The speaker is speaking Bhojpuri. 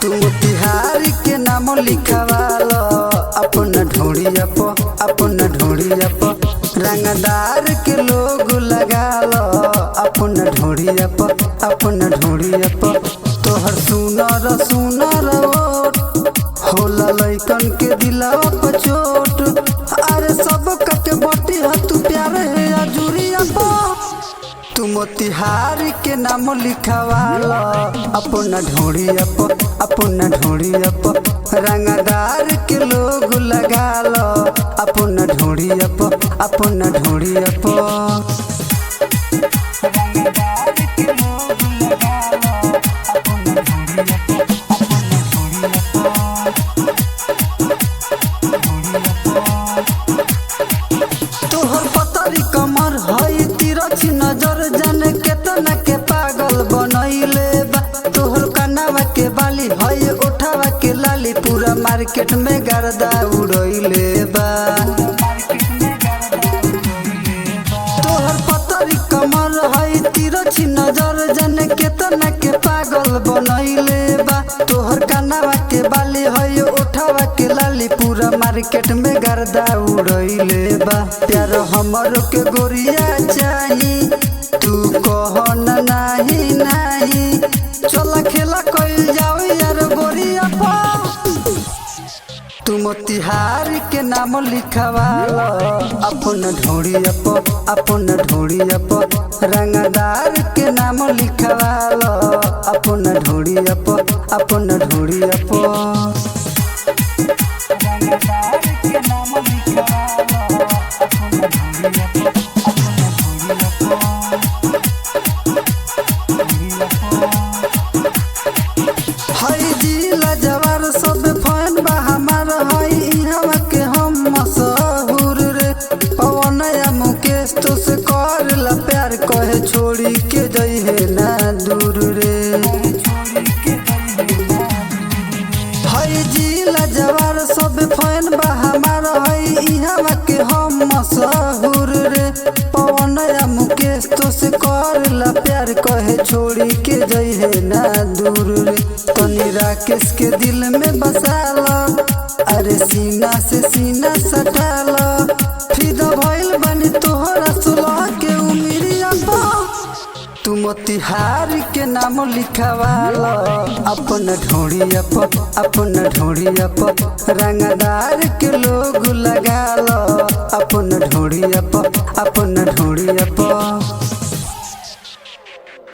तुम तिहार के नाम लिखवालो अपना ढोड़िया पो, अपना ढोड़िया पो। रंगदार के लोग लगालो अपना ढोड़िया पो, अपना ढोड़िया पो। तोहर सुनर सुनर ओट होला लइकन के दिलवा पर चोट। अरे सब के बटी ह तू प्यार है अजूरिया पो। तुम तिहार के नाम लिखवालो अपना ढोड़िया पो, अपना ढोड़िया पो। रंगदार के लोग लगालो अपना ढोड़िया पो, अपना ढोड़िया पो। तोहर पतरी कमर हई तिरछी नजर जाने केतना के पागल बनैले बा। तोहर कनावा के बाली हई उठावा के लाली पूरा मार्केट में गर्दा उड़ैले बा। तोहर पतरी कमर हई तिरछी नजर जाने केतना के पागल बनैले बा। तोहर कनावा के बाली हई उठावा के लाली पूरा मार्केट में गर्दा उड़ैले बा। प्यार हमरो के गोरिया चाही तू कह नाही नाही। चला खेला कइल जाओ यार गोरिया पा। तुम तिहार के नाम लिखवालो अपना ढोड़िया पो, अपना ढोड़िया पो। रंगदार के नाम लिखवालो अपना ढोड़िया पो, अपना ढोड़िया पो। हई जिला जवार सब फैन बा हमार हई इहवा के हम मशहूर रे। पवन या मुकेश तो से कर ला प्यार कहे छोड़ी के जई है ना दूर रे। हई जिला जवार सब फैन बा हमार हई इहवा के हम मशहूर रे। पवन या मुकेश तो से कर ला प्यार कहे छोड़ी के जई है ना दूर रे। तनी राकेश के दिल में बसालो अरे सीना से सीना सटालो। फिदा भइल बनी तोहरा सुलह के उमिरिया पो। तुम तिहार के नाम लिखवालो अपना ढोड़िया पो, अपना ढोड़िया पो। रंगदार के लोग लगालो अपना ढोड़िया पो, अपना ढोड़िया पो।